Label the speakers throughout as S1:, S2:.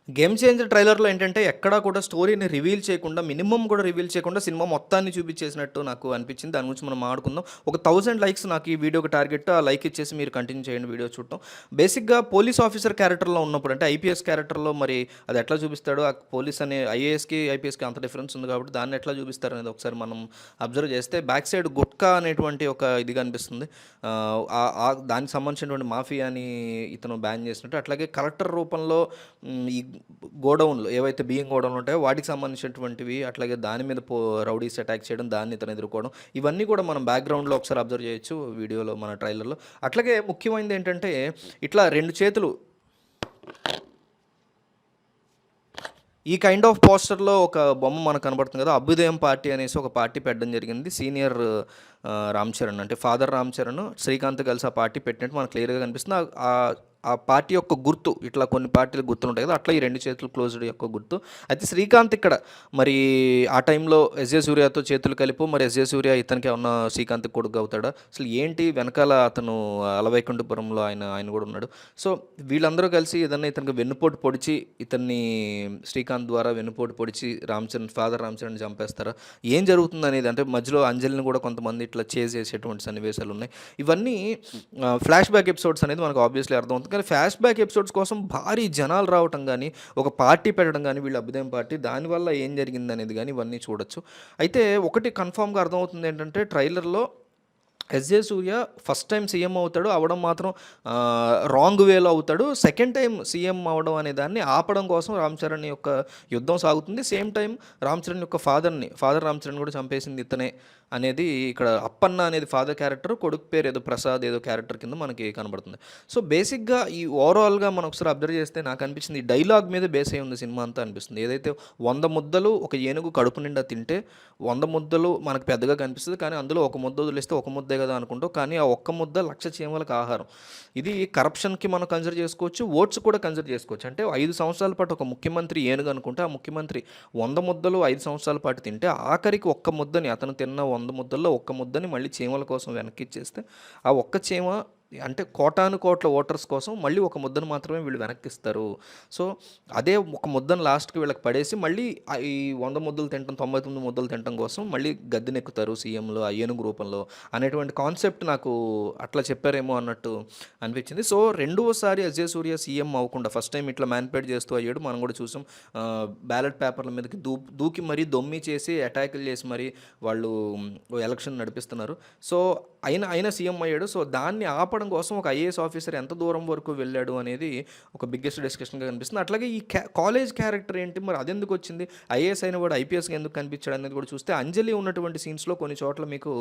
S1: Game changer ట్రైలర్‌లో ఏంటంటే, ఎక్కడా కూడా స్టోరీని రివీల్ చేయకుండా, మినిమమ్ కూడా రివీల్ చేయకుండా సినిమా మొత్తాన్ని చూపించేసినట్టు నాకు అనిపించింది. దాని గురించి మనం మాట్లాడుకుందాం. ఒక 1000 లైక్స్ నాకు ఈ వీడియోకి టార్గెట్. ఆ లైక్ ఇచ్చేసి మీరు కంటిన్యూ చేయండి వీడియో చూడటం. బేసిక్‌గా పోలీస్ ఆఫీసర్ క్యారెక్టర్‌లో ఉన్నప్పుడు అంటే ఐపీఎస్ క్యారెక్టర్‌లో మరి అది ఎట్లా చూపిస్తాడో, ఆ పోలీస్ అనే ఐఏఎస్‌కి, ఐపీఎస్‌కి అంత డిఫరెన్స్ ఉంది కాబట్టి దాన్ని ఎట్లా చూపిస్తారనేది ఒకసారి మనం అబ్జర్వ్ చేస్తే, బ్యాక్ సైడ్ గుట్కా అనేటువంటి ఒక ఇది కనిపిస్తుంది. దానికి సంబంధించినటువంటి మాఫియాని ఇతను బ్యాన్ చేసినట్టు. అట్లాగే కలెక్టర్ రూపంలో ఈ గోడౌన్లు ఏవైతే బియ్యం గోడౌన్లు ఉంటాయో వాటికి సంబంధించినటువంటివి, అట్లాగే దాని మీద రౌడీస్ అటాక్ చేయడం, దాన్ని ఇతను ఎదుర్కోవడం, ఇవన్నీ కూడా మనం బ్యాక్గ్రౌండ్లో ఒకసారి అబ్జర్వ్ చేయొచ్చు వీడియోలో, మన ట్రైలర్లో. అట్లాగే ముఖ్యమైనది ఏంటంటే, ఇట్లా రెండు చేతులు ఈ కైండ్ ఆఫ్ పోస్టర్‌లో ఒక బొమ్మ మనకు కనబడుతుంది కదా! అభ్యుదయం పార్టీ అనేసి ఒక పార్టీ పెట్టడం జరిగింది. సీనియర్ రామ్ చరణ్ అంటే ఫాదర్ రామ్ చరణ్, శ్రీకాంత్ కలిసి ఆ పార్టీ పెట్టినట్టు మనకు క్లియర్‌గా కనిపిస్తుంది. ఆ పార్టీ యొక్క గుర్తు ఇట్లా కొన్ని పార్టీల గుర్తులుంటాయి కదా! అట్లా ఈ 2 చేతులు క్లోజ్డ్ యొక్క గుర్తు. అయితే శ్రీకాంత్ ఇక్కడ మరి ఆ టైంలో ఎస్‌జే సూర్యతో చేతులు కలిపో, మరి ఎస్‌జే సూర్య ఇతనికి ఏమన్నా శ్రీకాంత్‌కి కొడుకు అవుతాడా? అసలు ఏంటి వెనకాల అతను అలవైకుంఠపురంలో ఆయన కూడా ఉన్నాడు. సో, వీళ్ళందరూ కలిసి ఏదన్నా ఇతనికి వెన్నుపోటు పొడిచి, ఇతన్ని శ్రీకాంత్ ద్వారా వెన్నుపోటు పొడిచి ఫాదర్ రామ్ చరణ్‌ని చంపేస్తారా? ఏం జరుగుతుందనేది, అంటే మధ్యలో అంజలిని కూడా కొంతమంది ఇట్లా చేసేసేటువంటి సన్నివేశాలున్నాయి. ఇవన్నీ ఫ్లాష్ బ్యాక్ ఎపిసోడ్స్ అనేది మనకు ఆబ్వియస్లీ అర్థమవుతుంది. కానీ ఫ్లాష్ బ్యాక్ ఎపిసోడ్స్ కోసం భారీ జనాలు రావటం గానీ, ఒక పార్టీ పెట్టడం గానీ, వీళ్ళ అభ్యుదయం పార్టీ, దానివల్ల ఏం జరిగిందనేది గానీ ఇవన్నీ చూడొచ్చు. అయితే ఒకటి కన్ఫర్మ్‌గా అర్థమవుతుంది ఏంటంటే, ట్రైలర్‌లో ఎస్‌జే సూర్య ఫస్ట్ టైం సీఎం అవుతాడు. అవ్వడం మాత్రం రాంగ్ వేలో అవుతాడు. సెకండ్ టైం సీఎం అవ్వడం అనే దాన్ని ఆపడం కోసం రామ్ చరణ్ యొక్క యుద్ధం సాగుతుంది. సేమ్ టైం రామ్ చరణ్ యొక్క ఫాదర్ రామ్ చరణ్ కూడా చంపేసింది ఇతనే అనేది ఇక్కడ అప్పన్న అనేది ఫాదర్ క్యారెక్టర్, కొడుకు పేరు ఏదో ప్రసాద్ ఏదో క్యారెక్టర్ కింద మనకి కనబడుతుంది. సో, బేసిక్‌గా ఈ ఓవరాల్‌గా మనం ఒకసారి అబ్జర్వ్ చేస్తే నాకు అనిపించింది, ఈ డైలాగ్ మీద బేస్ అయి ఉంది సినిమా అంతా అనిపిస్తుంది. ఏదైతే 100 ముద్దలు ఒక ఏనుగు కడుపు నిండా తింటే 100 ముద్దలు మనకు పెద్దగా కనిపిస్తుంది. కానీ అందులో ఒక ముద్ద వదిలేస్తే ఒక ముద్దే కదా అనుకుంటాం. కానీ ఆ ఒక్క ముద్ద 1,00,000 చీమలకు ఆహారం. ఇది కరప్షన్‌కి మనం కన్సిడర్ చేసుకోవచ్చు. ఓట్స్ కూడా కన్సిడర్ చేసుకోవచ్చు. అంటే 5 సంవత్సరాల పాటు ఒక ముఖ్యమంత్రి ఏనుగు అనుకుంటే, ఆ ముఖ్యమంత్రి 100 ముద్దలు 5 సంవత్సరాల పాటు తింటే, ఆఖరికి ఒక్క ముద్దని, అతను తిన్న 100 ముద్దల్లో ఒక్క ముద్దని మళ్ళీ చీమల కోసం వెనక్కిచ్చేస్తే, ఆ ఒక్క చీమ అంటే కోటాను కోట్ల ఓటర్స్ కోసం మళ్ళీ ఒక ముద్దను మాత్రమే వీళ్ళు వెనక్కిస్తారు. సో, అదే ఒక ముద్దను లాస్ట్‌కి వీళ్ళకి పడేసి మళ్ళీ ఈ 100 ముద్దలు తినటం, 99 ముద్దలు తినటం కోసం మళ్ళీ గద్దెనెక్కుతారు సీఎంలు ఆ ఏనుగు రూపంలో అనేటువంటి కాన్సెప్ట్ నాకు అట్లా చెప్పారేమో అన్నట్టు అనిపించింది. సో, రెండోసారి అజయ్ సూర్య సీఎం అవ్వకుండా ఫస్ట్ టైం ఇట్లా మ్యానిపులేట్ చేస్తూ అయ్యాడు. మనం కూడా చూసాం. బ్యాలెట్ పేపర్ల మీదకి దూకి మరీ దొమ్మి చేసి అటాకులు చేసి మరీ వాళ్ళు ఎలక్షన్ నడిపిస్తున్నారు. సో, అయినా సీఎం అయ్యాడు. సో, దాన్ని ఆపడం కోసం ఒక ఐఏఎస్ ఆఫీసర్ ఎంత దూరం వరకు వెళ్ళాడు అనేది ఒక బిగ్గెస్ట్ డిస్కషన్‌గా కనిపిస్తుంది. అట్లాగే ఈ కాలేజ్ క్యారెక్టర్ ఏంటి, మరి అదెందుకు వచ్చింది? ఐఏఎస్ అయిన వాడు ఐపీఎస్‌గా ఎందుకు కనిపించాడు అనేది కూడా చూస్తే, అంజలి ఉన్నటువంటి సీన్స్‌లో కొన్ని చోట్ల మీకు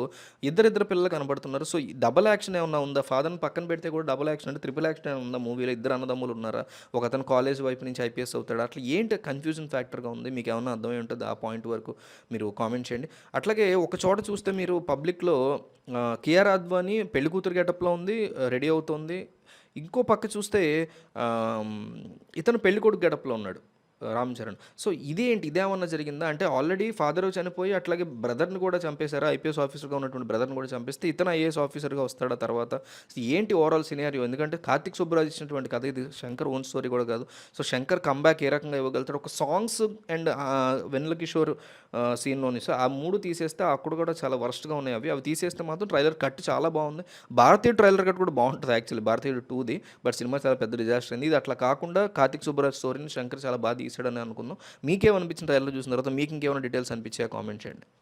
S1: ఇద్దరిద్దరు పిల్లలు కనబడుతున్నారు. సో, ఈ డబుల్ యాక్షన్ ఏమన్నా ఉందా? ఫాదర్‌ని పక్కన పెడితే కూడా డబుల్ యాక్షన్ అంటే ట్రిపుల్ యాక్షన్ ఏమన్నా ఉందా మూవీలో? ఇద్దరు అన్నదమ్ములు ఉన్నారా? ఒకతను కాలేజ్ వైపు నుంచి ఐపీఎస్ అవుతాడా? అట్లా ఏంటి కన్‌ఫ్యూజన్ ఫ్యాక్టర్‌గా ఉంది. మీకేమన్నా అర్థమై ఉంటదా? ఆ పాయింట్ వరకు మీరు కామెంట్ చేయండి. అట్లాగే ఒక చోట చూస్తే మీరు పబ్లిక్‌లో కియారా అద్వానీ పెళ్ళికూతురు గెటప్‌లో ఉంది. రెడీ అవుతోంది. ఇంకో పక్క చూస్తే ఇతను పెళ్ళికొడుకు గెటప్‌లో ఉన్నాడు. రామ్ చరణ్. సో, ఇదేంటి? ఇదేమన్నా జరిగిందా? అంటే ఆల్రెడీ ఫాదరు చనిపోయి అట్లాగే బ్రదర్‌ని కూడా చంపేశారా? ఐపీఎస్ ఆఫీసర్‌గా ఉన్నటువంటి బ్రదర్‌ని కూడా చంపేస్తే ఇతను ఐఏఎస్ ఆఫీసర్‌గా వస్తాడా తర్వాత? ఏంటి ఓవరాల్ సినారియో? ఎందుకంటే కార్తీక్ సుబ్బరాజ్ ఇచ్చినటువంటి కథ ఇది. శంకర్ ఓన్ స్టోరీ కూడా కాదు. సో, శంకర్ కమ్‌బ్యాక్ ఏ రకంగా ఇవ్వగలుగుతాడు? ఒక సాంగ్స్ అండ్ వెన్నెల కిషోర్ సీన్‌లోని. సో, ఆ 3 తీసేస్తే అక్కడ కూడా చాలా వరస్ట్‌గా ఉన్నాయి అవి. అవి తీసేస్తే మాత్రం ట్రైలర్ కట్ చాలా బాగుంది. భారతీయుడు ట్రైలర్ కట్ కూడా బాగుంటుంది యాక్చువల్లీ. భారతీయుడు 2ది. బట్ సినిమా చాలా పెద్ద డిజాస్టర్ అయింది. ఇది అట్లా కాకుండా కార్తీక్ సుబ్బరాజ్ స్టోరీని శంకర్ చాలా బాగా తీసాడని అనుకుందాం. మీకేమనిపించింది ట్రైలర్ చూసిన తర్వాత? మీకు ఇంకేమైనా డీటెయిల్స్ అనిపించాయా? కామెంట్ చేయండి.